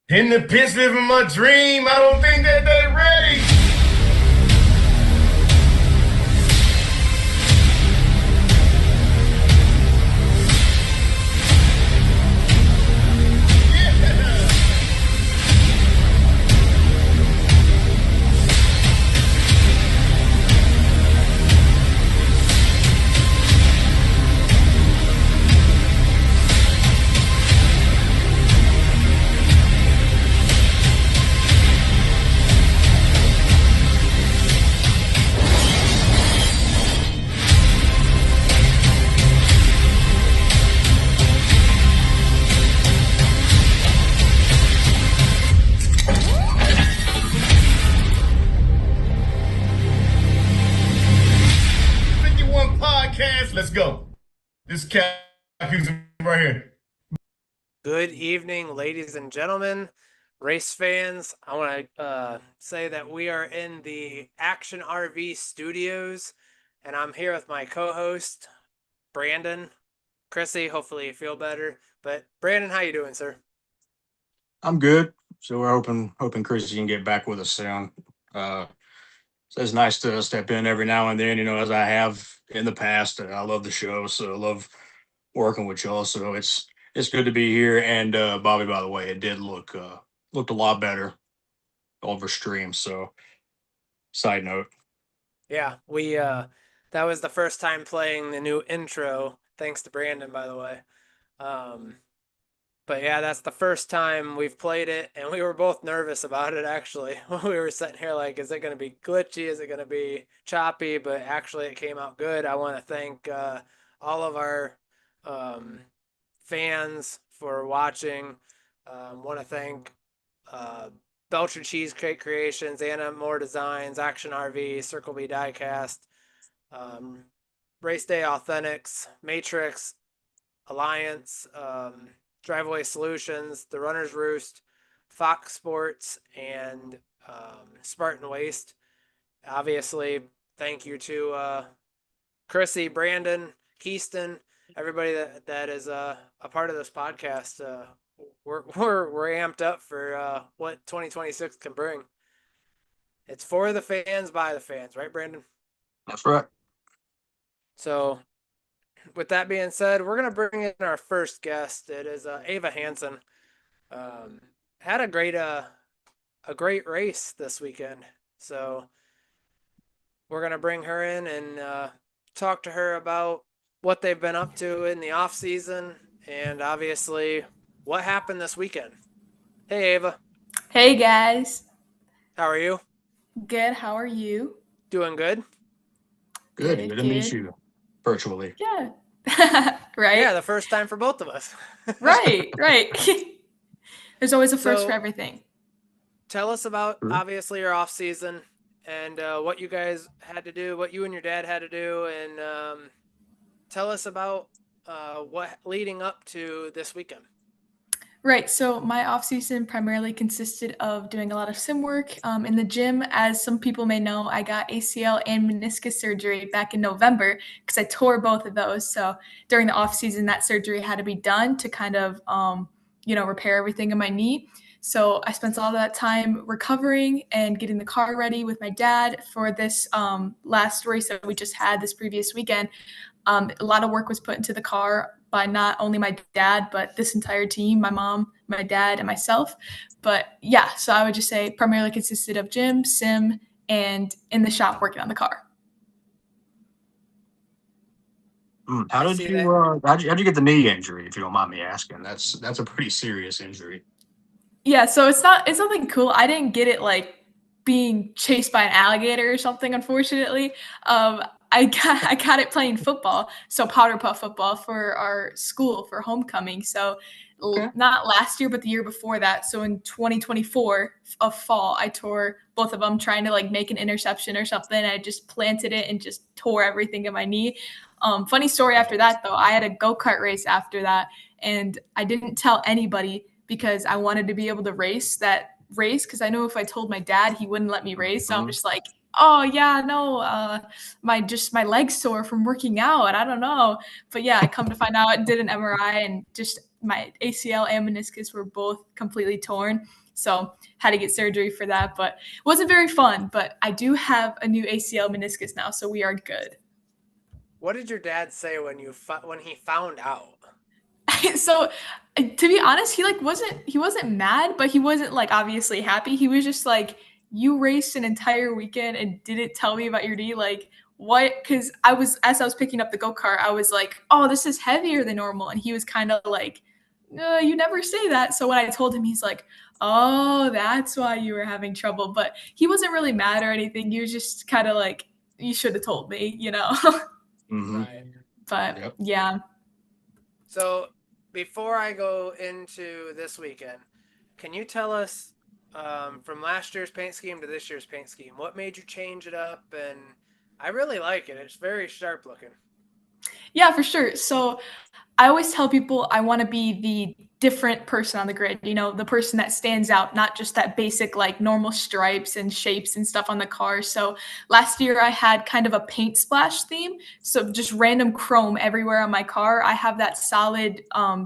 In the pits living my dream. I don't think that they're ready. Podcast. Let's go. This cat right here. Good evening, ladies and gentlemen, race fans. I want to say that we are in the Action RV studios, and I'm here with my co-host, Brandon. Chrissy, hopefully you feel better. But Brandon, how you doing, sir? I'm good. So we're hoping Chris can get back with us soon. So it's nice to step in every now and then, as I have in the past. I love the show, so I love working with y'all. So it's good to be here. And Bobby, by the way, it did looked a lot better over stream. So side note. Yeah, we that was the first time playing the new intro, thanks to Brandon, by the way. Um, But yeah, that's the first time we've played it, and we were both nervous about it actually. We were sitting here like, is it going to be glitchy? Is it going to be choppy? But actually, it came out good. I want to thank all of our um, fans for watching. Want to thank uh, Belcher Cheesecake Creations, Anna Moore Designs, Action RV, Circle B Diecast, um, Race Day Authentics, Matrix, Alliance. Driveway Solutions, The Runner's Roost, Fox Sports, and Spartan Waste. Obviously, thank you to Chrissy, Brandon, Keyston, everybody that is a part of this podcast. We're amped up for what 2026 can bring. It's for the fans, by the fans, right, Brandon? That's right. So with that being said, we're gonna bring in our first guest. It is Ava Hansen. Had a great race this weekend, so we're gonna bring her in and talk to her about what they've been up to in the off season and obviously what happened this weekend. Hey, Ava. Hey guys. How are you? Good. How are you? Doing good. Good to meet you virtually. Yeah. Right? Yeah, the first time for both of us. Right. There's always a first for everything. Tell us about, obviously, your off season and what you guys had to do, what you and your dad had to do, and tell us about what leading up to this weekend. Right. So my off season primarily consisted of doing a lot of sim work in the gym. As some people may know, I got ACL and meniscus surgery back in November because I tore both of those. So during the off season, that surgery had to be done to kind of, repair everything in my knee. So I spent all that time recovering and getting the car ready with my dad for this last race that we just had this previous weekend. A lot of work was put into the car by not only my dad, but this entire team, my mom, my dad, and myself. But yeah, so I would just say primarily consisted of gym, sim, and in the shop working on the car. How'd you get the knee injury, if you don't mind me asking? That's a pretty serious injury. Yeah, so it's nothing cool. I didn't get it like being chased by an alligator or something, unfortunately. I got it playing football, so powder puff football for our school for homecoming. So not last year, but the year before that. So in 2024 of fall, I tore both of them trying to like make an interception or something. I just planted it and just tore everything in my knee. Funny story after that, though, I had a go-kart race after that, and I didn't tell anybody because I wanted to be able to race that race because I know if I told my dad, he wouldn't let me race. So I'm just like, oh yeah, no, my leg's sore from working out. I don't know. But yeah, I come to find out, did an MRI and just my ACL and meniscus were both completely torn. So had to get surgery for that, but it wasn't very fun. But I do have a new ACL meniscus now, so we are good. What did your dad say when he found out? So to be honest, he wasn't mad, but he wasn't like obviously happy. He was just like, you raced an entire weekend and didn't tell me about your knee. Like, what? Because as I was picking up the go-kart, I was like, oh, this is heavier than normal. And he was kind of like, no, you never say that. So when I told him, he's like, oh, that's why you were having trouble. But he wasn't really mad or anything. He was just kind of like, you should have told me, you know? Mhm. Right. But Yep. yeah. So before I go into this weekend, can you tell us from last year's paint scheme to this year's paint scheme, what made you change it up? And I really like it. It's very sharp looking. Yeah, for sure. So I always tell people I want to be the different person on the grid, you know, the person that stands out, not just that basic like normal stripes and shapes and stuff on the car. So last year I had kind of a paint splash theme. So just random chrome everywhere on my car. I have that solid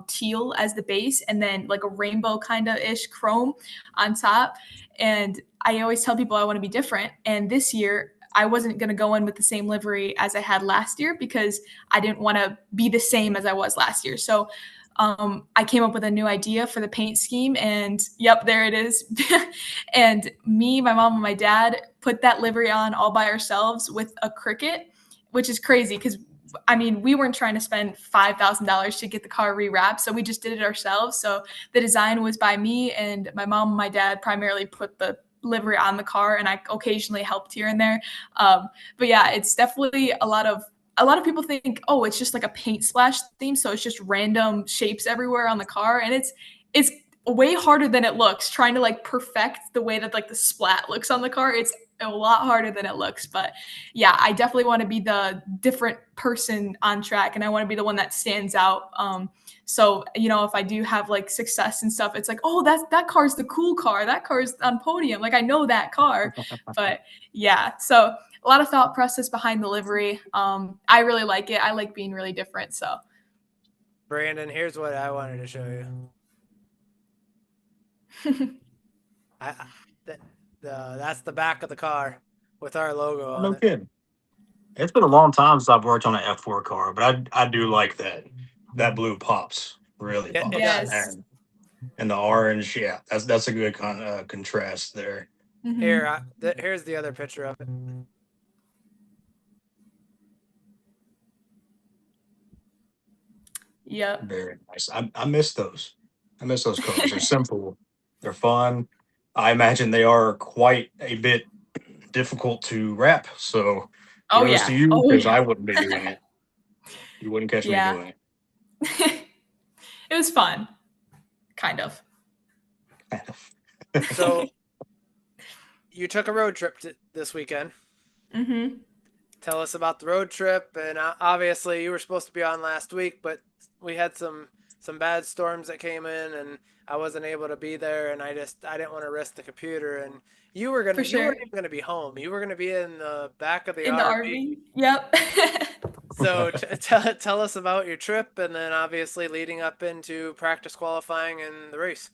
teal as the base and then like a rainbow kind of ish chrome on top. And I always tell people I want to be different. And this year I wasn't going to go in with the same livery as I had last year because I didn't want to be the same as I was last year. So I came up with a new idea for the paint scheme and yep, there it is. And me, my mom, and my dad put that livery on all by ourselves with a Cricut, which is crazy because I mean, we weren't trying to spend $5,000 to get the car rewrapped. So we just did it ourselves. So the design was by me and my mom and my dad primarily put the livery on the car and I occasionally helped here and there. But yeah, it's definitely a lot of people think, oh, it's just like a paint splash theme. So it's just random shapes everywhere on the car. And it's way harder than it looks trying to like perfect the way that like the splat looks on the car. It's a lot harder than it looks. But yeah, I definitely want to be the different person on track and I want to be the one that stands out. So, you know, if I do have like success and stuff, it's like, oh, that car's the cool car. That car's on podium. Like I know that car. But yeah, so a lot of thought process behind the livery. I really like it. I like being really different. So Brandon, here's what I wanted to show you. That's the back of the car with our logo on No it. kidding. It's been a long time since I've worked on an F4 car, but I do like that. That blue pops, really Yeah, pops. it Yes. And the orange, yeah, that's a good contrast there. Mhm. Here, here's the other picture of it. Yep. Very nice. I miss those. I miss those cars. They're simple. They're fun. I imagine they are quite a bit difficult to wrap. So Oh kudos yeah. to you Oh because yeah. I wouldn't be doing it. You wouldn't catch me Yeah. doing it. It was fun. Kind of. So you took a road trip this weekend. Mm-hmm. Tell us about the road trip. And obviously, you were supposed to be on last week, but we had some bad storms that came in, and I wasn't able to be there. And I didn't want to risk the computer. And you weren't even gonna be home. You were gonna be in the back of the In the RV. RV. Yep. So tell us about your trip, and then obviously leading up into practice qualifying and the race.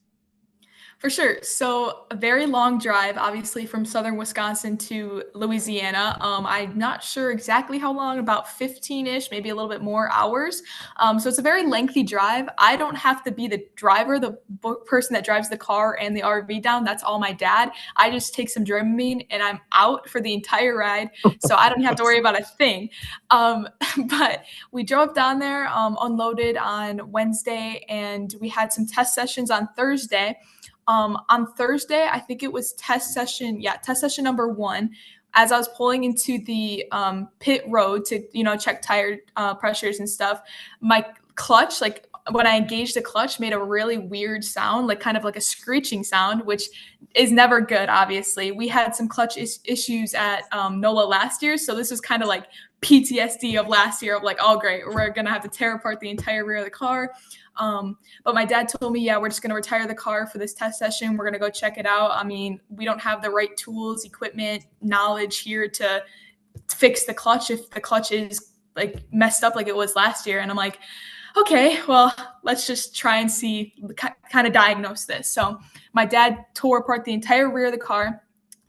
For sure. So a very long drive, obviously from southern Wisconsin to Louisiana. I'm not sure exactly how long, about 15-ish, maybe a little bit more hours. So it's a very lengthy drive. I don't have to be the driver, the person that drives the car and the RV down. That's all my dad. I just take some Dramamine and I'm out for the entire ride. So I don't have to worry about a thing. But we drove down there, unloaded on Wednesday, and we had some test sessions on Thursday. On Thursday, I think it was test session number 1. As I was pulling into the pit road to, check tire pressures and stuff, my clutch, like when I engaged the clutch, made a really weird sound, like kind of like a screeching sound, which is never good, obviously. We had some clutch issues at NOLA last year, so this was kind of like PTSD of last year of like, oh, great, we're going to have to tear apart the entire rear of the car. But my dad told me, yeah, we're just going to retire the car for this test session. We're going to go check it out. I mean, we don't have the right tools, equipment, knowledge here to fix the clutch if the clutch is like messed up like it was last year. And I'm like, okay, well, let's just try and see, kind of diagnose this. So my dad tore apart the entire rear of the car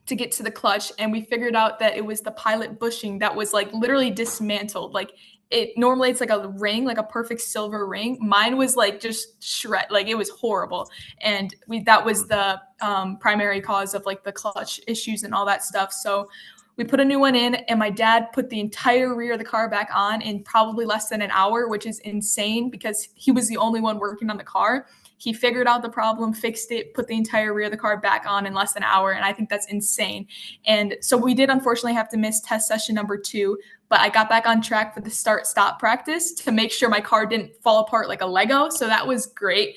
to get to the clutch, and we figured out that it was the pilot bushing that was like literally dismantled. Like it normally it's like a ring, like a perfect silver ring. Mine was like just shred, like it was horrible, and that was the primary cause of like the clutch issues and all that stuff. So we put a new one in, and my dad put the entire rear of the car back on in probably less than an hour, which is insane because he was the only one working on the car. He figured out the problem, fixed it, put the entire rear of the car back on in less than an hour. And I think that's insane. And so we did unfortunately have to miss test session number 2, but I got back on track for the start-stop practice to make sure my car didn't fall apart like a Lego. So that was great.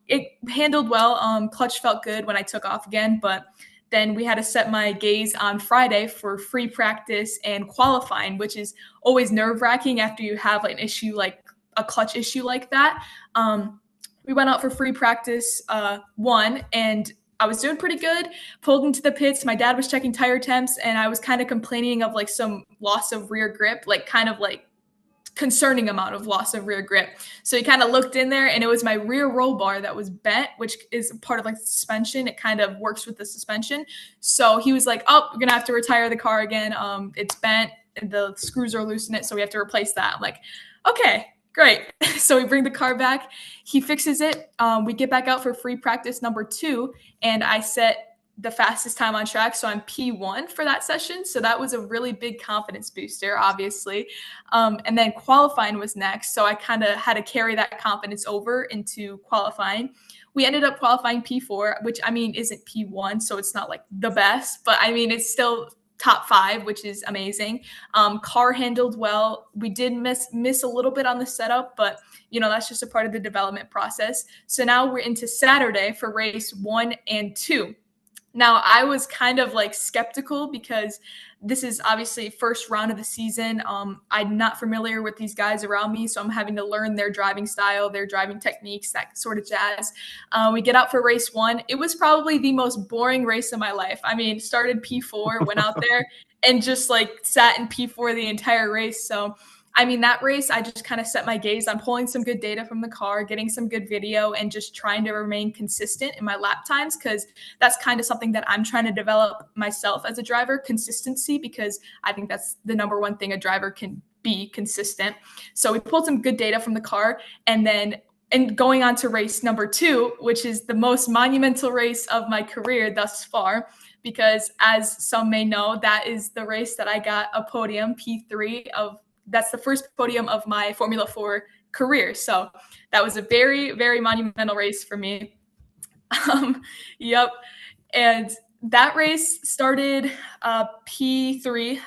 It handled well. Clutch felt good when I took off again, but then we had to set my gaze on Friday for free practice and qualifying, which is always nerve-wracking after you have like an issue, like a clutch issue like that. We went out for free practice 1, and I was doing pretty good. Pulled into the pits. My dad was checking tire temps, and I was kind of complaining of like some loss of rear grip, like kind of like concerning amount of loss of rear grip. So he kind of looked in there, and it was my rear roll bar that was bent, which is part of like the suspension. It kind of works with the suspension. So he was like, oh, we're going to have to retire the car again. It's bent. The screws are loose in it, so we have to replace that. I'm like, okay, great. So we bring the car back. He fixes it. We get back out for free practice number 2, and I set the fastest time on track. So I'm P1 for that session. So that was a really big confidence booster, obviously. And then qualifying was next. So I kind of had to carry that confidence over into qualifying. We ended up qualifying P4, which I mean isn't P1, so it's not like the best, but I mean it's still top 5, which is amazing. Car handled well. We did miss a little bit on the setup, but you know that's just a part of the development process. So now we're into Saturday for race 1 and 2. Now, I was kind of like skeptical because this is obviously first round of the season. I'm not familiar with these guys around me, so I'm having to learn their driving style, their driving techniques, that sort of jazz. We get out for race 1. It was probably the most boring race of my life. I mean, started P4, went out there and just like sat in P4 the entire race. So I mean, that race, I just kind of set my gaze on pulling some good data from the car, getting some good video, and just trying to remain consistent in my lap times, because that's kind of something that I'm trying to develop myself as a driver, consistency, because I think that's the number one thing a driver can be, consistent. So we pulled some good data from the car, and going on to race number 2, which is the most monumental race of my career thus far, because as some may know, that is the race that I got a podium, P3 of. That's the first podium of my Formula 4 career. So that was a very, very monumental race for me. Yep. And that race started P3.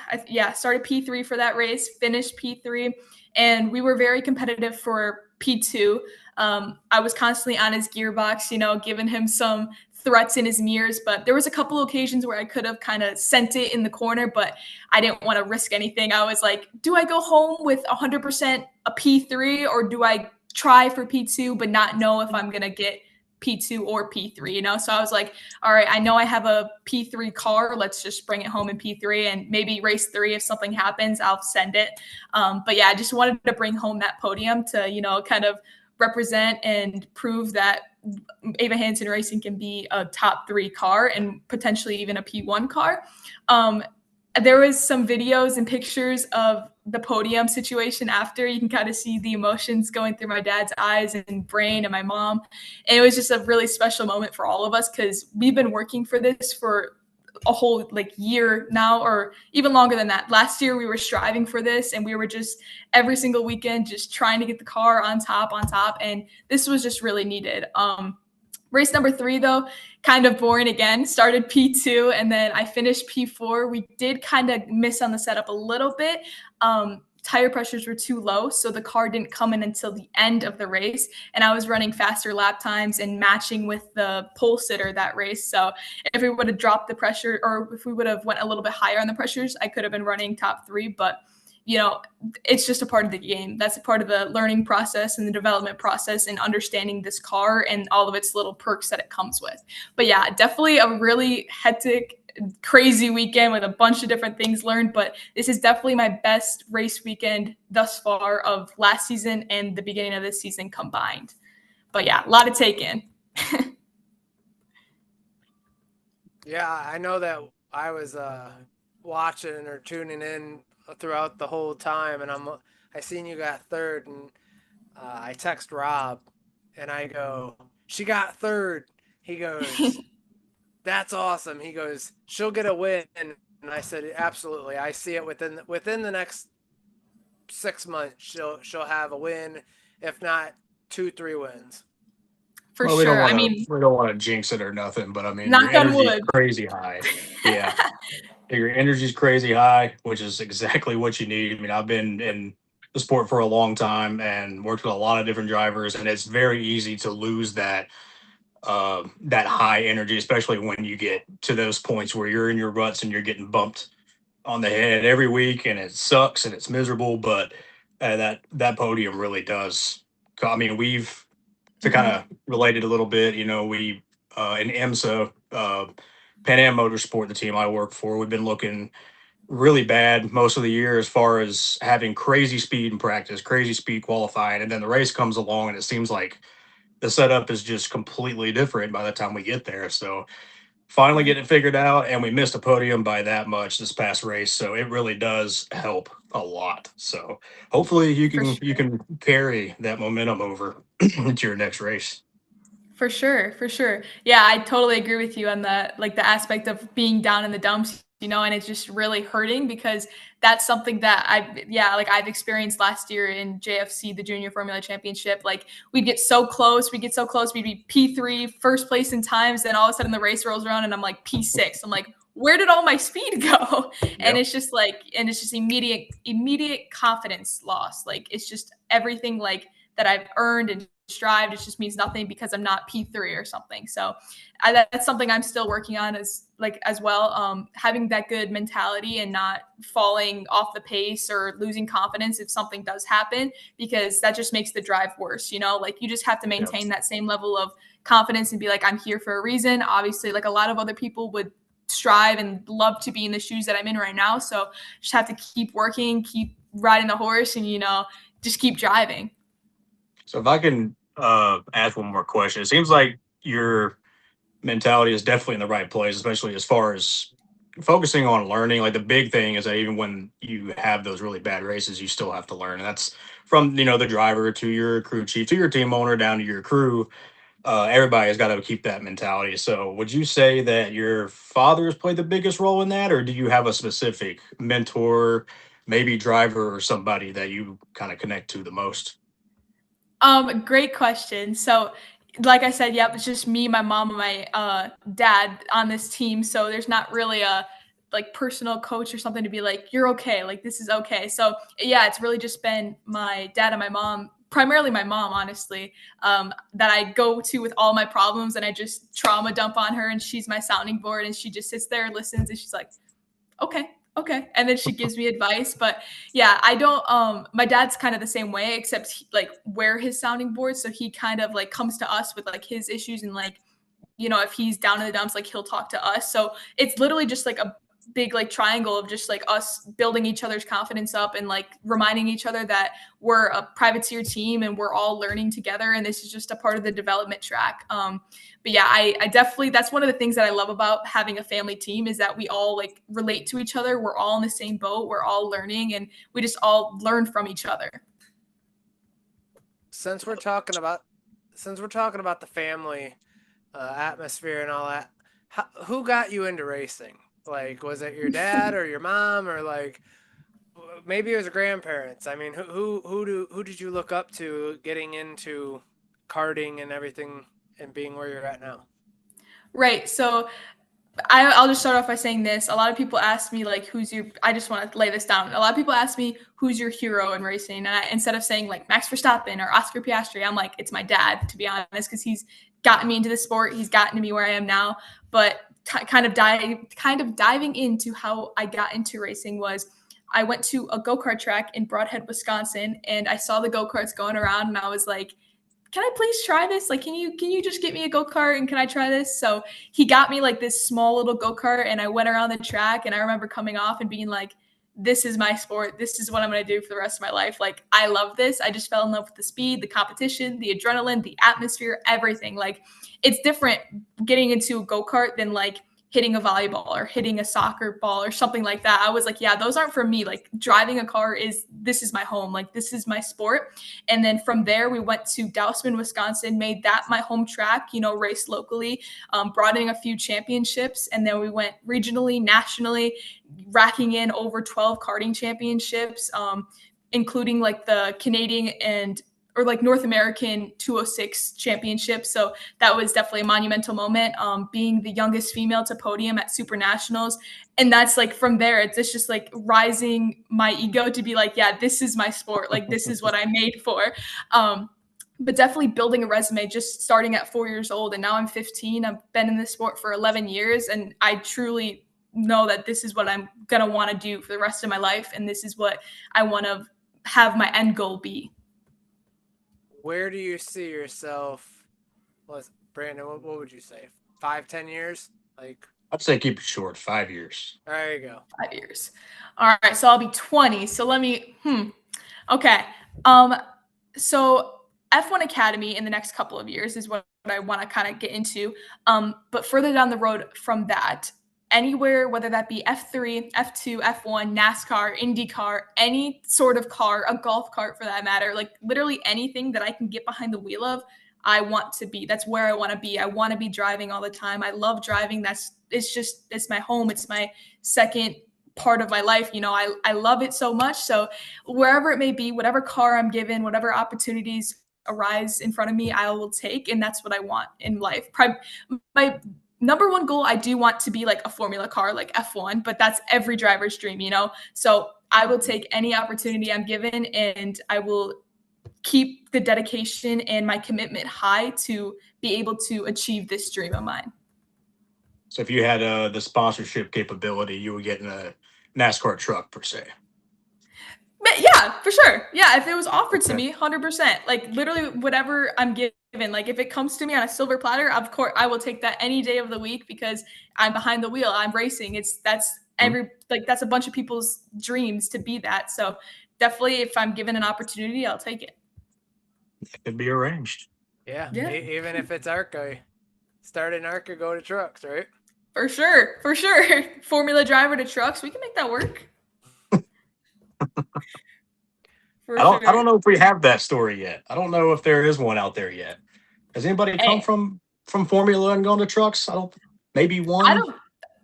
Started P3 for that race, finished P3. And we were very competitive for P2. I was constantly on his gearbox, giving him some threats in his mirrors, but there was a couple occasions where I could have kind of sent it in the corner, but I didn't want to risk anything. I was like, do I go home with 100% a P3, or do I try for P2 but not know if I'm going to get P2 or P3, So I was like, all right, I know I have a P3 car. Let's just bring it home in P3, and maybe race 3, if something happens, I'll send it. But yeah, I just wanted to bring home that podium to, kind of represent and prove that Ava Hansen Racing can be a top 3 car and potentially even a P1 car. There was some videos and pictures of the podium situation after. You can kind of see the emotions going through my dad's eyes and brain and my mom. And it was just a really special moment for all of us, because we've been working for this for a whole year now, or even longer than that. Last year we were striving for this, and we were just every single weekend just trying to get the car on top, and this was just really needed. Race number 3 though, kind of boring again. Started P2 and then I finished P4. We did kind of miss on the setup a little bit. Tire pressures were too low, so the car didn't come in until the end of the race, and I was running faster lap times and matching with the pole sitter that race. So if we would have dropped the pressure, or if we would have went a little bit higher on the pressures, I could have been running top 3, but it's just a part of the game. That's a part of the learning process and the development process and understanding this car and all of its little perks that it comes with. But yeah, definitely a really hectic crazy weekend with a bunch of different things learned, but this is definitely my best race weekend thus far of last season and the beginning of this season combined. But yeah, a lot to take in. Yeah, I know that I was watching or tuning in throughout the whole time, and I seen you got third, and I text Rob, and I go, "She got third." He goes, "That's awesome." He goes, "She'll get a win," and I said, "Absolutely. I see it within the next 6 months. She'll have a win, if not 2-3 wins." For Well, sure. I mean, we don't want to jinx it or nothing, but I mean, your knock on energy is wood. crazy high. Yeah. Your energy's crazy high, which is exactly what you need. I mean, I've been in the sport for a long time and worked with a lot of different drivers, and it's very easy to lose that high energy, especially when you get to those points where you're in your ruts and you're getting bumped on the head every week, and it sucks and it's miserable. But that podium really does. I mean, we've to kind of relate it a little bit. You know, we in IMSA, Pan Am Motorsport, the team I work for, we've been looking really bad most of the year as far as having crazy speed in practice, crazy speed qualifying, and then the race comes along and it seems like the setup is just completely different by the time we get there. So finally getting it figured out, and we missed a podium by that much this past race, so it really does help a lot. So hopefully you For can sure. you can carry that momentum over into your next race. For sure, for sure. Yeah, I totally agree with you on the aspect of being down in the dumps, and it's just really hurting because that's something that I've experienced last year in JFC, the Junior Formula Championship. Like we'd get so close, we'd be P3, first place in times, then all of a sudden the race rolls around and I'm like P6. I'm like, where did all my speed go? And Yep. it's just immediate confidence loss. Like it's just everything like that I've earned and strived, it just means nothing because I'm not P3 or something. So that's something I'm still working on as well. Having that good mentality and not falling off the pace or losing confidence if something does happen, because that just makes the drive worse. Like you just have to maintain that same level of confidence and be like, I'm here for a reason. Obviously, like a lot of other people would strive and love to be in the shoes that I'm in right now. So just have to keep working, keep riding the horse, and just keep driving. So if I can ask one more question, it seems like your mentality is definitely in the right place, especially as far as focusing on learning. Like the big thing is that even when you have those really bad races, you still have to learn. And that's from the driver to your crew chief to your team owner down to your crew. Everybody has got to keep that mentality. So would you say that your father has played the biggest role in that, or do you have a specific mentor, maybe driver or somebody that you kind of connect to the most? Great question. So, like I said, yep, it's just me, my mom, and my dad on this team. So there's not really a like personal coach or something to be like, you're okay, like this is okay. So yeah, it's really just been my dad and my mom, primarily my mom, honestly, that I go to with all my problems, and I just trauma dump on her, and she's my sounding board, and she just sits there and listens, and she's like, okay. And then she gives me advice. But yeah, I don't, my dad's kind of the same way, except like we're his sounding board. So he kind of like comes to us with like his issues, and like, if he's down in the dumps, like he'll talk to us. So it's literally just like a big like triangle of just like us building each other's confidence up and like reminding each other that we're a privateer team and we're all learning together, and this is just a part of the development track. But yeah, I definitely, that's one of the things that I love about having a family team, is that we all like relate to each other. We're all in the same boat. We're all learning, and we just all learn from each other. Since we're talking about the family atmosphere and all that, who got you into racing? Like, was it your dad or your mom, or like maybe it was grandparents? I mean, who did you look up to getting into karting and everything and being where you're at now? Right. So I'll just start off by saying this. A lot of people ask me, like, I just want to lay this down. A lot of people ask me, who's your hero in racing? And instead of saying like Max Verstappen or Oscar Piastri, I'm like, it's my dad, to be honest, because he's gotten me into the sport. He's gotten me where I am now. But kind of diving into how I got into racing was, I went to a go-kart track in Broadhead, Wisconsin, and I saw the go-karts going around, and I was like, can I please try this? Like, can you just get me a go-kart and can I try this? So he got me like this small little go-kart and I went around the track and I remember coming off and being like, this is my sport. This is what I'm going to do for the rest of my life. Like, I love this. I just fell in love with the speed, the competition, the adrenaline, the atmosphere, everything. Like, it's different getting into a go-kart than like hitting a volleyball or hitting a soccer ball or something like that. I was like, yeah, those aren't for me. Like, driving a car this is my home. Like, this is my sport. And then from there, we went to Dousman, Wisconsin, made that my home track, raced locally, brought in a few championships. And then we went regionally, nationally, racking in over 12 karting championships, including like the Canadian or like North American 206 championship. So that was definitely a monumental moment, being the youngest female to podium at Super Nationals. And that's like, from there, it's just like rising my ego to be like, yeah, this is my sport. Like, this is what I'm made for. But definitely building a resume, just starting at 4 years old. And now I'm 15. I've been in this sport for 11 years. And I truly know that this is what I'm going to want to do for the rest of my life. And this is what I want to have my end goal be. Where do you see yourself? Brandon, what would you say? 5-10 years? Like, I'd say keep it short, 5 years. there you go. 5 years. All right. So I'll be 20. So let me, okay. So F1 Academy in the next couple of years is what I want to kind of get into. But further down the road from that, anywhere, whether that be F3, F2, F1, NASCAR, IndyCar, any sort of car, a golf cart for that matter, like literally anything that I can get behind the wheel of, I want to be. That's where I want to be. I want to be driving all the time. I love driving. It's my home. It's my second part of my life. I love it so much. So wherever it may be, whatever car I'm given, whatever opportunities arise in front of me, I will take. And that's what I want in life. My number one goal, I do want to be like a formula car, like F1, but that's every driver's dream, So I will take any opportunity I'm given, and I will keep the dedication and my commitment high to be able to achieve this dream of mine. So if you had the sponsorship capability, you would get in a NASCAR truck per se. But yeah, for sure. Yeah, if it was offered to me, 100%. Like literally whatever I'm given, like if it comes to me on a silver platter, of course I will take that any day of the week because I'm behind the wheel. I'm racing. That's a bunch of people's dreams to be that. So definitely, if I'm given an opportunity, I'll take it. It could be arranged. Yeah. Even if it's ARCA, start in ARCA, go to trucks, right? For sure. Formula driver to trucks, we can make that work. I don't know if we have that story yet. I don't know if there is one out there yet. Has anybody come from Formula and gone to trucks? Maybe one.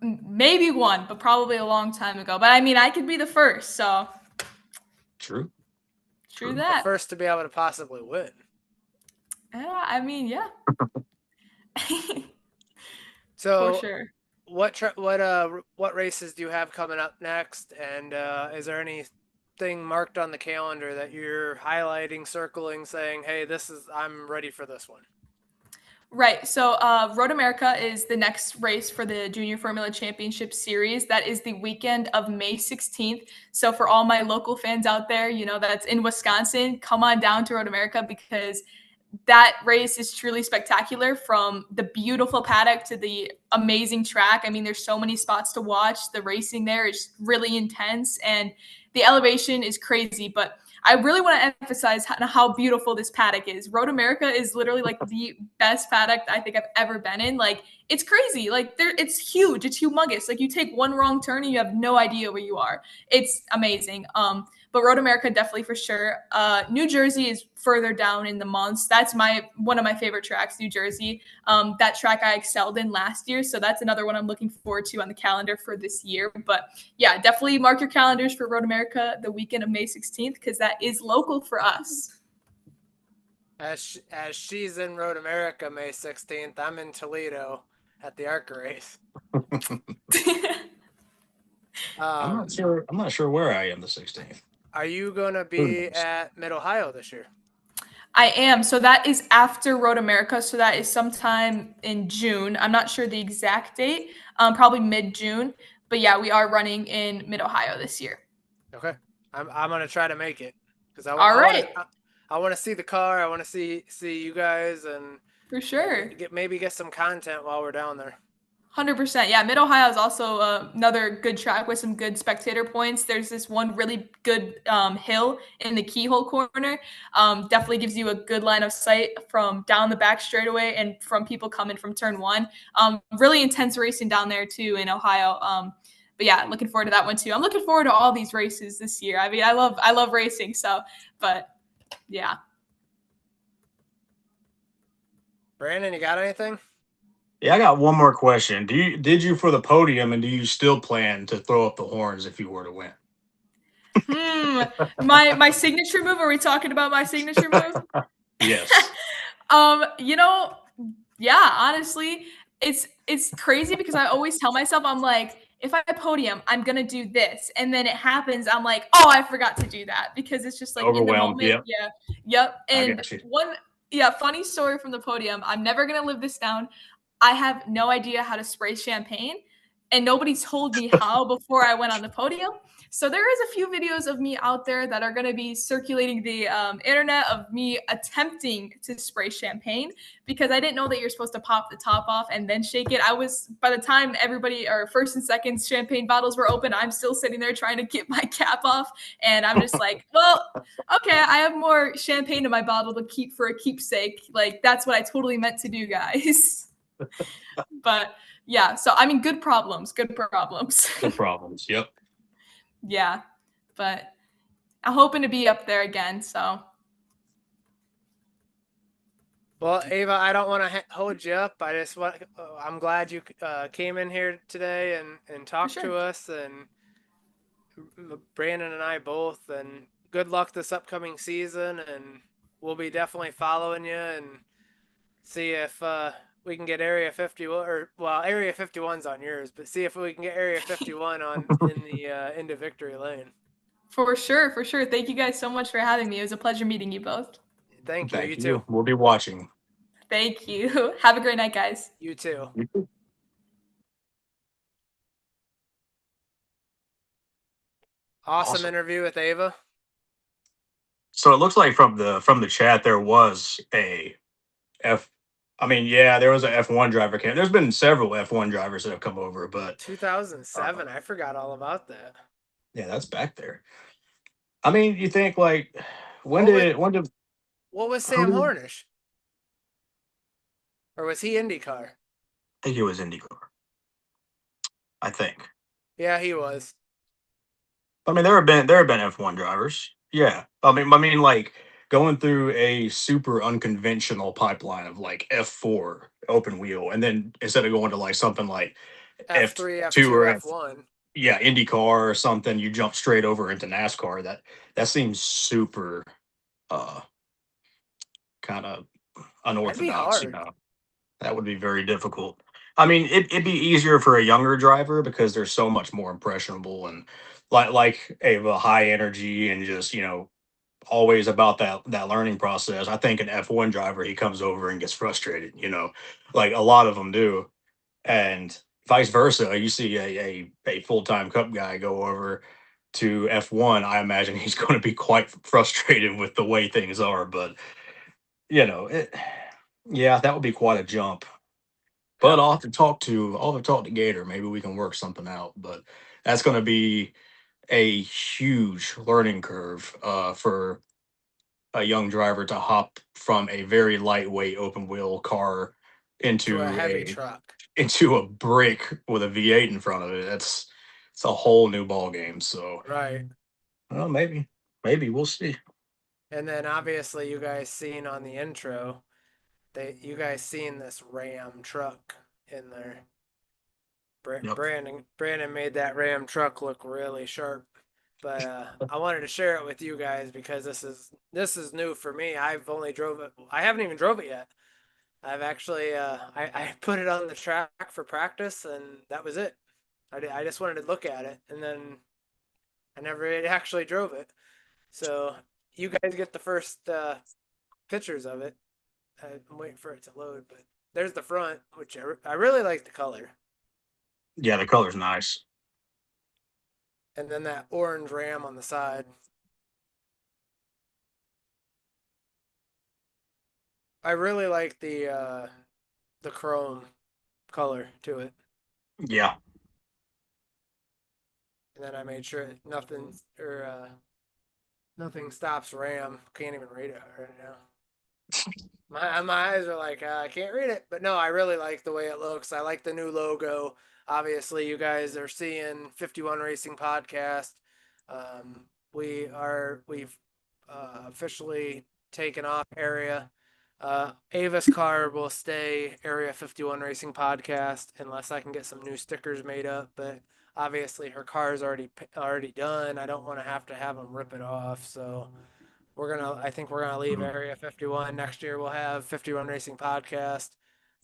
Maybe one, but probably a long time ago. But I mean, I could be the first, so. True That. The first to be able to possibly win. Yeah, I mean, yeah. So for sure. What races do you have coming up next? And is there anything marked on the calendar that you're highlighting, circling, saying, hey, I'm ready for this one? Right. So Road America is the next race for the Junior Formula Championship Series. That is the weekend of May 16th. So for all my local fans out there, that's in Wisconsin, come on down to Road America because that race is truly spectacular, from the beautiful paddock to the amazing track. I mean, there's so many spots to watch. The racing there is really intense and the elevation is crazy, but I really want to emphasize how beautiful this paddock is. Road America is literally like the best paddock I think I've ever been in. Like, it's crazy. Like, it's huge. It's humongous. Like, you take one wrong turn and you have no idea where you are. It's amazing. But Road America, definitely for sure. New Jersey is further down in the months. That's one of my favorite tracks, New Jersey. That track I excelled in last year. So that's another one I'm looking forward to on the calendar for this year. But yeah, definitely mark your calendars for Road America the weekend of May 16th, because that is local for us. As she's in Road America May 16th, I'm in Toledo at the ARCA race. I'm not sure where I am the 16th. Are you going to be at Mid-Ohio this year? I am. So that is after Road America. So that is sometime in June. I'm not sure the exact date, probably mid-June. But yeah, we are running in Mid-Ohio this year. Okay. I'm going to try to make it. I I want to see the car. I want to see you guys and For sure. maybe get some content while we're down there. 100%. Yeah, Mid Ohio is also another good track with some good spectator points. There's this one really good hill in the keyhole corner. Definitely gives you a good line of sight from down the back straightaway and from people coming from turn one. Really intense racing down there too in Ohio. But yeah, looking forward to that one too. I'm looking forward to all these races this year. I mean, I love racing. So, but yeah. Brandon, you got anything? Yeah, I got one more question. Did you for the podium, and do you still plan to throw up the horns if you were to win? My signature move. Are we talking about my signature move? Yes. You know, yeah, honestly, it's crazy because I always tell myself, I'm like, if I podium, I'm gonna do this, and then it happens. I'm like, oh, I forgot to do that because it's just like in the Overwhelmed. moment. Yep. Yeah, yep. I And got you. funny story from the podium. I'm never gonna live this down. I have no idea how to spray champagne, and nobody told me how before I went on the podium. So there is a few videos of me out there that are going to be circulating the internet of me attempting to spray champagne because I didn't know that you're supposed to pop the top off and then shake it. I was, by the time everybody, or first and second champagne bottles were open, I'm still sitting there trying to get my cap off. And I'm just like, well, okay, I have more champagne in my bottle to keep for a keepsake. Like, that's what I totally meant to do, guys. But yeah, so I mean, good problems. Good problems. Yep. Yeah, but I'm hoping to be up there again. So, Well, Ava, I don't want to hold you up. I'm glad you came in here today and talked sure. to us, and Brandon and I both. And good luck this upcoming season, and we'll be definitely following you and see if we can get Area 51, or well, Area 51's on yours, but see if we can get Area 51 on in the into victory lane. For sure, for sure. Thank you guys so much for having me. It was a pleasure meeting you both. Thank you. You too. We'll be watching. Thank you. Have a great night, guys. You too. You too. Awesome interview with Ava. So it looks like from the chat there was a there was a F1 driver camp. There's been several F1 drivers that have come over, but 2007, I forgot all about that. Yeah, that's back there. I mean, you think like when did What was Sam Hornish? Or was he IndyCar? I think it was IndyCar. I think. Yeah, he was. I mean, there have been F1 drivers. Yeah. I mean, like going through a super unconventional pipeline of like F4 open wheel, and then instead of going to like something like F3, F2 F2, or F1. Yeah, IndyCar or something, you jump straight over into NASCAR. That seems super kind of unorthodox, you know. That would be very difficult. I mean, it'd be easier for a younger driver because they're so much more impressionable and like a high energy and just, always about that learning process. I think an F1 driver, he comes over and gets frustrated, like a lot of them do. And vice versa, you see a full-time cup guy go over to F1, I imagine he's going to be quite frustrated with the way things are, but yeah, that would be quite a jump. But I'll have to talk to Gator. Maybe we can work something out. But that's going to be a huge learning curve for a young driver to hop from a very lightweight open wheel car into a heavy truck, into a brick with a V8 in front of it. It's a whole new ball game. So right. Well, maybe we'll see. And then obviously you guys seen on the intro, you guys seen this Ram truck in there. Yep. Brandon made that Ram truck look really sharp. But I wanted to share it with you guys because this is new for me. I've only drove it. I haven't even drove it yet. I've actually I put it on the track for practice, and that was it. I just wanted to look at it, and then I never actually drove it. So you guys get the first pictures of it. I'm waiting for it to load, but there's the front, which I really like the color. Yeah, the color's nice. And then that orange Ram on the side. I really like the chrome color to it. Yeah. And then I made sure nothing or nothing stops RAM. Can't even read it right now. My eyes are like I can't read it, but no, I really like the way it looks. I like the new logo. Obviously, you guys are seeing 51 Racing Podcast. We've officially taken off area. Ava's car will stay Area 51 Racing Podcast unless I can get some new stickers made up. But obviously, her car is already done. I don't want to have them rip it off, so I think we're gonna leave Area 51. Next year we'll have 51 Racing Podcast.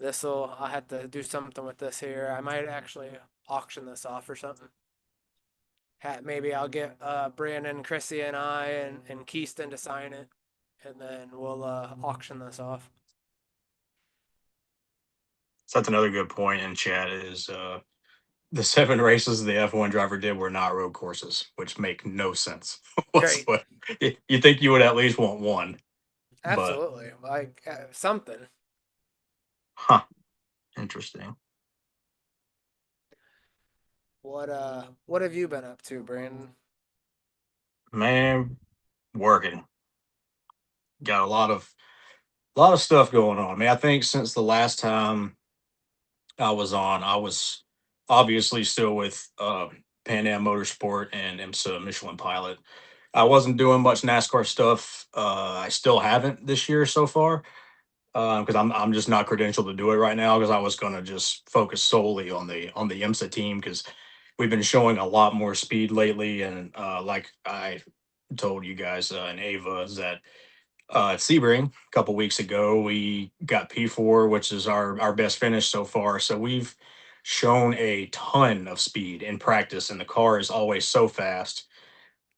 I'll have to do something with this here. I might actually auction this off or something. Maybe I'll get Brandon, Chrissy, and and Keyston to sign it, and then we'll auction this off. So that's another good point in chat is the 7 races the F1 driver did were not road courses, which make no sense whatsoever. You think you would at least want one. Absolutely. Like something. Huh. Interesting. What have you been up to, Brandon? Man, working. Got a lot of stuff going on. I mean, I think since the last time I was on, I was obviously still with Pan Am Motorsport and IMSA Michelin Pilot. I wasn't doing much NASCAR stuff. I still haven't this year so far because I'm just not credentialed to do it right now because I was going to just focus solely on the IMSA team because we've been showing a lot more speed lately, and like I told you guys in Ava is that at Sebring a couple weeks ago we got P4, which is our best finish so far. So we've shown a ton of speed in practice, and the car is always so fast.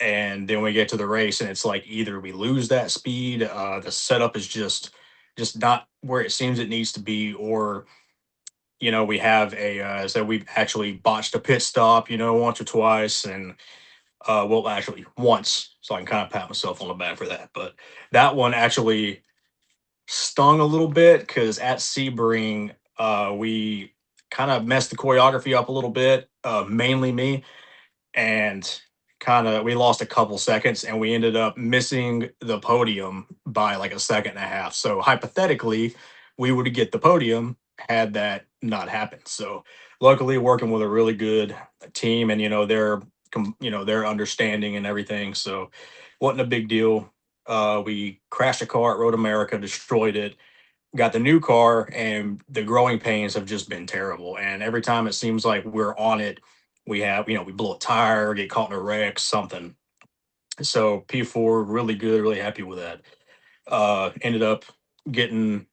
And then we get to the race, and it's like either we lose that speed, the setup is just not where it seems it needs to be, or we have so we've actually botched a pit stop, once or twice, and well, actually once, so I can kind of pat myself on the back for that. But that one actually stung a little bit because at Sebring, we kind of messed the choreography up a little bit, mainly me, and we lost a couple seconds, and we ended up missing the podium by like a second and a half. So hypothetically, we would get the podium had that not happened. So luckily, working with a really good team, and their understanding and everything, so wasn't a big deal. We crashed a car at Road America, destroyed it, got the new car, and the growing pains have just been terrible. And every time it seems like we're on it, we blow a tire, get caught in a wreck, something. So P4, really good, really happy with that. Ended up getting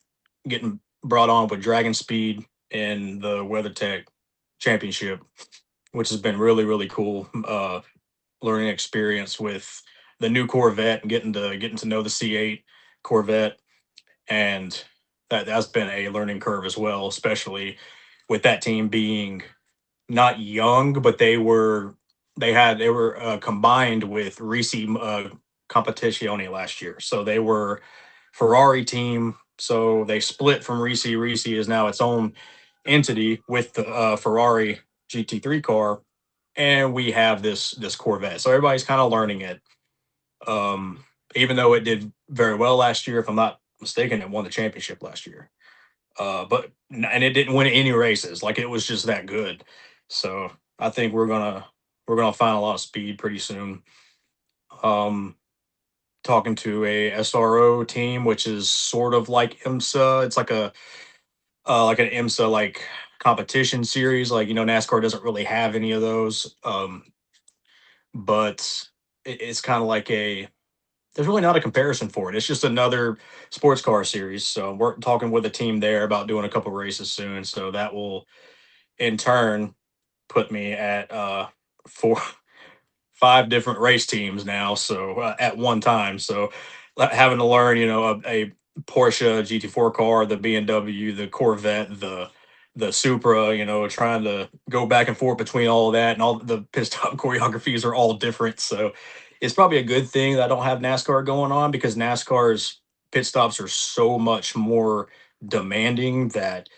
brought on with Dragon Speed in the WeatherTech Championship, which has been really, really cool. Learning experience with the new Corvette and getting to know the C8 Corvette, and that's been a learning curve as well, especially with that team being not young, but they were combined with Risi Competizione last year, so they were Ferrari team. So they split from Risi. Risi is now its own entity with the Ferrari GT3 car, and we have this Corvette. So everybody's kind of learning it. Even though it did very well last year, if I'm not mistaken, it won the championship last year. And it didn't win any races. Like, it was just that good. So I think we're gonna find a lot of speed pretty soon. Talking to a SRO team, which is sort of like IMSA. It's like an IMSA like competition series. Like, NASCAR doesn't really have any of those. But it's kind of like there's really not a comparison for it. It's just another sports car series. So we're talking with a team there about doing a couple races soon. So that will in turn put me at 5 different race teams now. So at one time, so having to learn, a Porsche GT4 car, the BMW, the Corvette, the Supra, trying to go back and forth between all of that, and all the pit stop choreographies are all different. So it's probably a good thing that I don't have NASCAR going on, because NASCAR's pit stops are so much more demanding that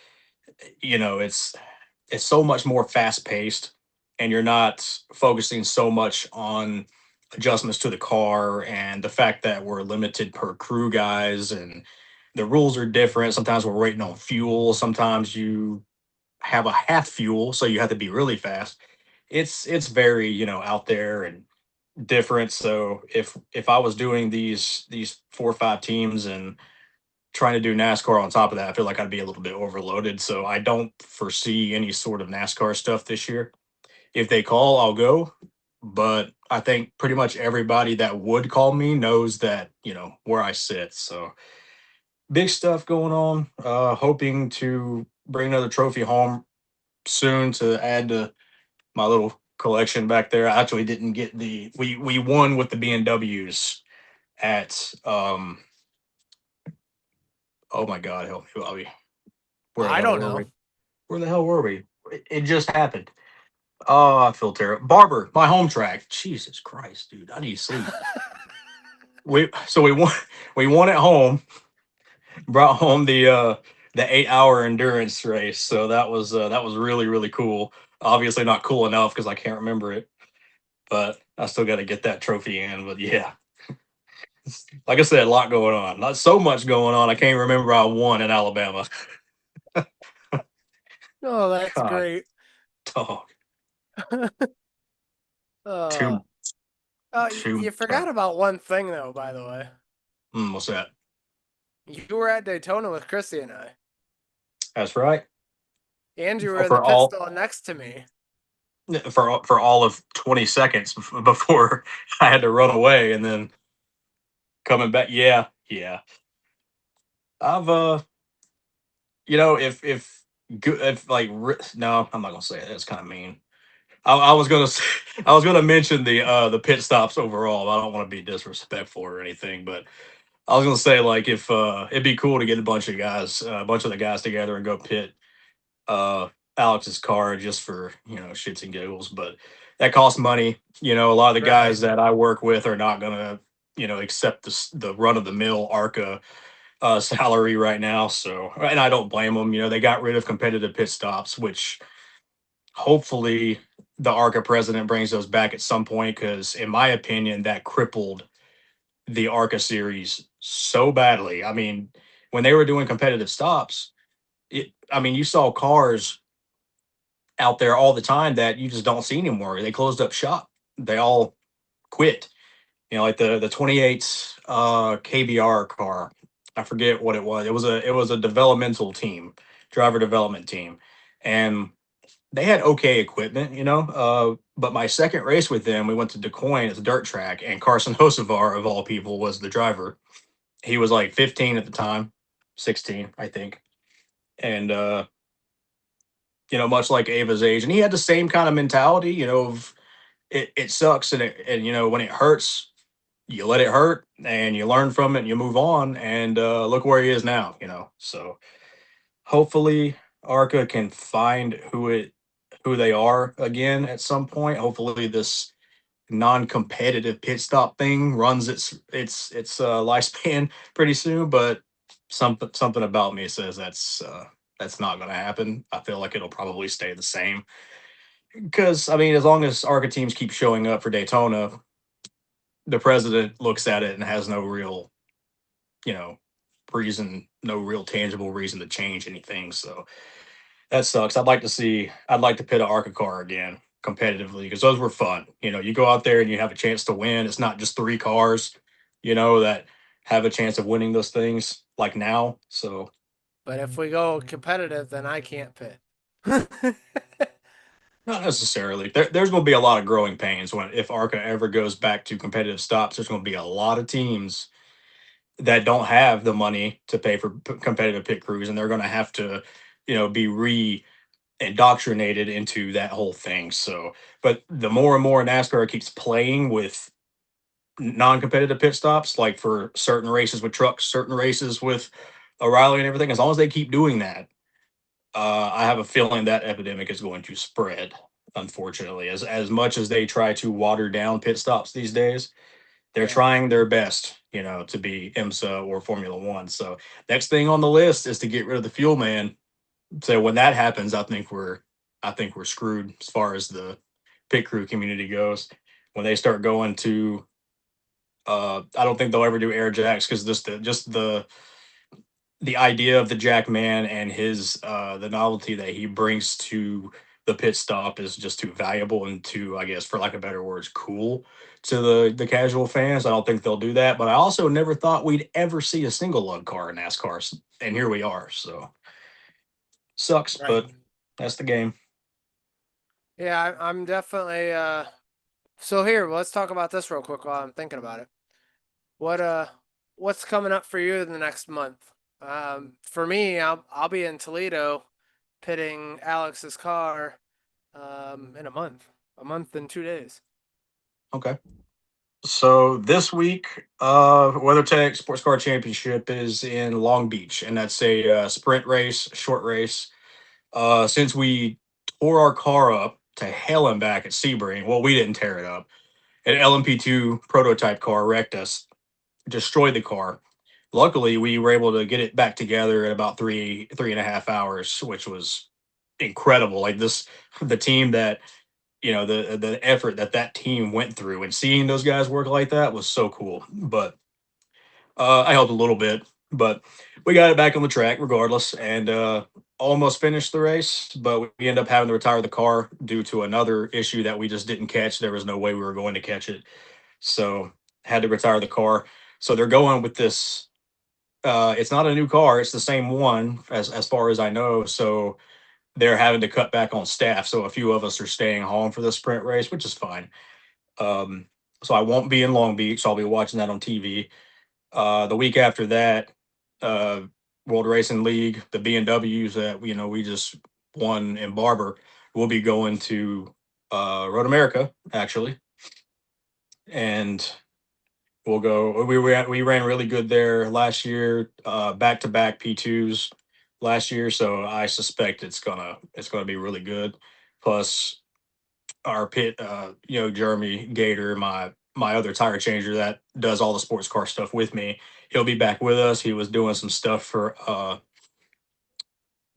it's so much more fast paced, and you're not focusing so much on adjustments to the car and the fact that we're limited per crew guys, and the rules are different. Sometimes we're waiting on fuel. Sometimes you have a half fuel, so you have to be really fast. It's very, out there and different. So if I was doing these 4 or 5 teams and trying to do NASCAR on top of that, I feel like I'd be a little bit overloaded. So I don't foresee any sort of NASCAR stuff this year. If they call, I'll go. But I think pretty much everybody that would call me knows that, where I sit. So big stuff going on. Hoping to bring another trophy home soon to add to my little collection back there. I actually didn't get we won with the BMWs at oh my god, help me, Bobby. Where the I hell don't were know. we? Where the hell were we? It just happened. Oh, I feel terrible. Barber, my home track. Jesus Christ, dude, I need sleep. We won we won at home. Brought home the 8 hour endurance race. So that was really really cool. Obviously not cool enough because I can't remember it, but I still got to get that trophy in. But yeah, like I said, a lot going on. Not so much going on. I can't remember I won in Alabama. Oh, that's God, great. dog. Uh, Too you forgot about one thing though, by the way. What's that? You were at Daytona with Chrissy and I. That's right. And you were in For the pit all stall next to me. for all of 20 seconds before I had to run away, and then coming back. Yeah, yeah. I've if good if like no, I'm not gonna say it. That's kind of mean. I was gonna say, I was gonna mention the pit stops overall. I don't want to be disrespectful or anything, but I was gonna say like if it'd be cool to get a bunch of guys, a bunch of the guys together and go pit uh Alex's car just for shits and giggles. But that costs money. A lot of the Right. guys that I work with are not gonna accept the run of the mill ARCA salary right now. So, and I don't blame them. They got rid of competitive pit stops, which hopefully the ARCA president brings those back at some point. Because, in my opinion, that crippled the ARCA series so badly. I mean, when they were doing competitive stops, you saw cars out there all the time that you just don't see anymore. They closed up shop. They all quit. Like the 28 KBR car. I forget what it was. It was a developmental team, driver development team, and they had okay equipment, but my second race with them, we went to DeCoin. It's a dirt track, and Carson Hocevar, of all people, was the driver. He was like 15 at the time, 16, I think, and much like Ava's age, and he had the same kind of mentality, of it sucks, and when it hurts, you let it hurt and you learn from it and you move on, and look where he is now. So hopefully Arca can find who they are again at some point. Hopefully this non-competitive pit stop thing runs its lifespan pretty soon, but something about me says that's not going to happen. I feel like it'll probably stay the same because as long as Arca teams keep showing up for Daytona, the president looks at it and has no real, you know, no real tangible reason to change anything. So that sucks. I'd like to pit an ARCA car again competitively because those were fun. You go out there and you have a chance to win. It's not just 3 cars, that have a chance of winning those things like now. So But if we go competitive, then I can't pit. not necessarily. There's going to be a lot of growing pains if ARCA ever goes back to competitive stops. There's going to be a lot of teams that don't have the money to pay for competitive pit crews, and they're going to have to, be indoctrinated into that whole thing. So, but the more and more NASCAR keeps playing with non-competitive pit stops, like for certain races with trucks, certain races with O'Reilly and everything, as long as they keep doing that, I have a feeling that epidemic is going to spread. Unfortunately, as much as they try to water down pit stops these days, they're Yeah. trying their best, to be IMSA or Formula One. So next thing on the list is to get rid of the fuel man. So when that happens, I think we're screwed as far as the pit crew community goes. When they start going to, I don't think they'll ever do air jacks because just the idea of the jack man and his the novelty that he brings to the pit stop is just too valuable and too, I guess, for lack of better words, cool to the casual fans. I don't think they'll do that. But I also never thought we'd ever see a single lug car in NASCAR, and here we are. So sucks, Right. but that's the game. Yeah, I'm definitely so here, let's talk about this real quick while I'm thinking about it. What's coming up for you in the next month? For me, I'll be in Toledo pitting Alex's car in a month and 2 days. Okay. So this week, WeatherTech Sports Car Championship is in Long Beach, and that's a sprint race, short race. Since we tore our car up to hell and back at Sebring, well, we didn't tear it up. An LMP2 prototype car wrecked us, destroyed the car. Luckily, we were able to get it back together in about 3.5 hours, which was incredible. Like the team that the effort that team went through and seeing those guys work like that was so cool. But I helped a little bit, but we got it back on the track regardless, and almost finished the race. But we ended up having to retire the car due to another issue that we just didn't catch. There was no way we were going to catch it, so had to retire the car. So they're going with this. It's not a new car; it's the same one as far as I know. So they're having to cut back on staff. So a few of us are staying home for the sprint race, which is fine. Um, so I won't be in Long Beach. So I'll be watching that on TV. The week after that, uh, World Racing League, the B&Ws that we just won in Barber, we'll be going to Road America actually, and we'll go. We ran really good there last year, back to back P2s last year. So I suspect it's gonna be really good. Plus our pit, Jeremy Gator, my other tire changer that does all the sports car stuff with me. He'll be back with us. He was doing some stuff for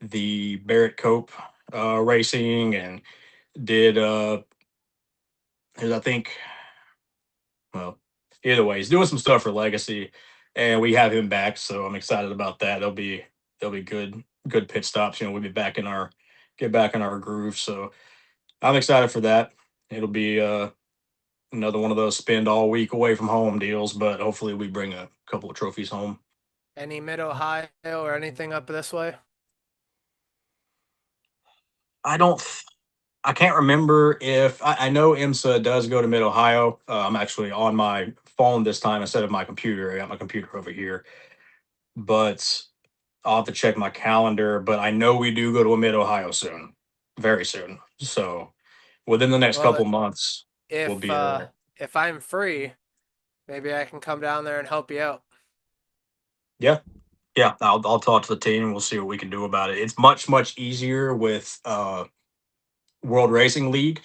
the Barrett Cope racing and did I think, well, either way, he's doing some stuff for Legacy, and we have him back, so I'm excited about that. They'll be good pit stops. We'll be back in our get back in our groove. So I'm excited for that. It'll be another one of those spend all week away from home deals, but hopefully we bring a couple of trophies home. Any Mid Ohio or anything up this way? I don't. I can't remember if I know IMSA does go to Mid Ohio. I'm actually on my phone this time instead of my computer. I got my computer over here, but I'll have to check my calendar. But I know we do go to a Mid Ohio soon, very soon. So within the next Well, couple months, we'll if be there. if I'm free, maybe I can come down there and help you out. Yeah, yeah. I'll talk to the team. We'll see what we can do about it. It's much easier with World Racing League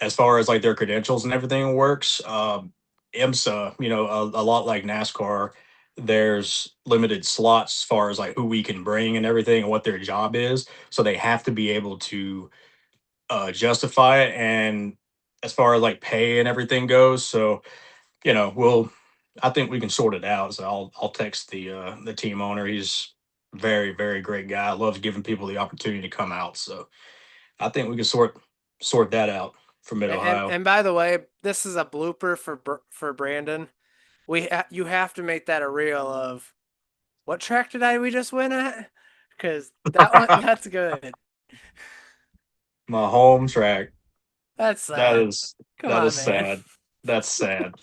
as far as like their credentials and everything works. IMSA, a lot like NASCAR, there's limited slots as far as like who we can bring and everything and what their job is. So they have to be able to justify it. And as far as like pay and everything goes, so I think we can sort it out. So I'll text the team owner. He's very great guy. Loves giving people the opportunity to come out. So I think we can sort that out for Mid Ohio. And by the way, this is a blooper for Brandon. You have to make that a reel of what track did we just win at? Because that's good. My home track. That's sad. That is Come that on, is man. sad. That's sad.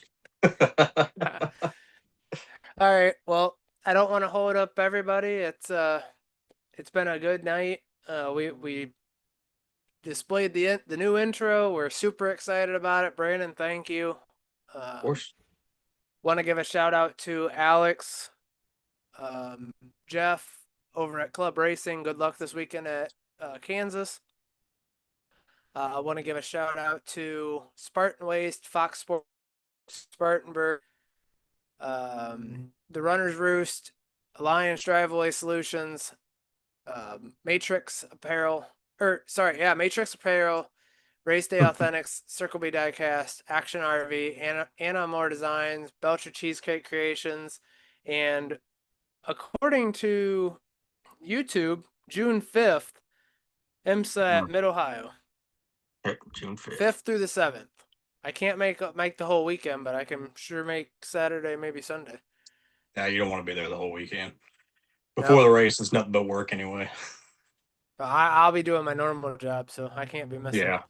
All right. Well, I don't want to hold up everybody. It's been a good night. We displayed the new intro. We're super excited about it. Brandon, thank you. Of course. Want to give a shout out to Alex, Jeff over at Club Racing. Good luck this weekend at Kansas. I want to give a shout out to Spartan Waste, Fox Sports Spartanburg, the Runner's Roost, Alliance Driveway Solutions, Matrix Apparel, Matrix Apparel, Race Day Authentics, Circle B Diecast, Action RV, Anna Moore Designs, Belcher Cheesecake Creations, and according to YouTube, June 5th, IMSA at Mid Ohio, Yep, June 5th. 5th through the 7th. I can't make the whole weekend, but I can sure make Saturday, maybe Sunday. Yeah, you don't want to be there the whole weekend. Before the race, it's nothing but work anyway. I'll be doing my normal job, so I can't be missing. Yeah.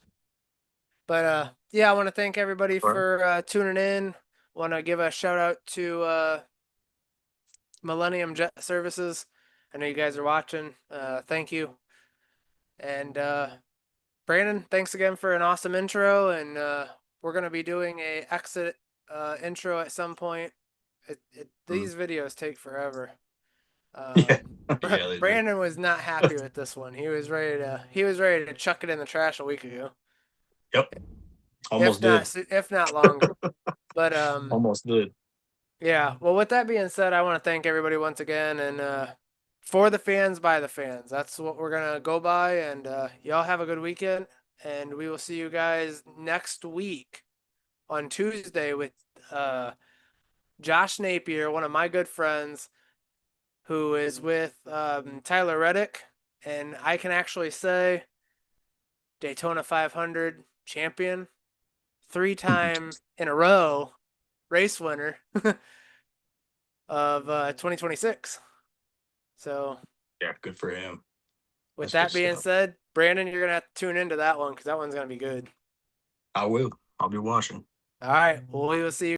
But yeah, I want to thank everybody for tuning in. Want to give a shout out to Millennium Jet Services. I know you guys are watching. Thank you. And Brandon, thanks again for an awesome intro. And we're gonna be doing a exit intro at some point. These videos take forever. Yeah, they do. Brandon was not happy with this one. He was ready to chuck it in the trash a week ago. Yep. Almost did. If not longer. But Almost did. yeah. Well, with that being said, I want to thank everybody once again, and for the fans, by the fans. That's what we're gonna go by. And y'all have a good weekend, and we will see you guys next week on Tuesday with Josh Napier, one of my good friends, who is with Tyler Reddick, and I can actually say Daytona 500 champion, 3-time in a row race winner of 2026. So yeah, good for him. With that being said, Brandon, you're gonna have to tune into that one because that one's gonna be good. I will. I'll be watching. All right. Well, we will see you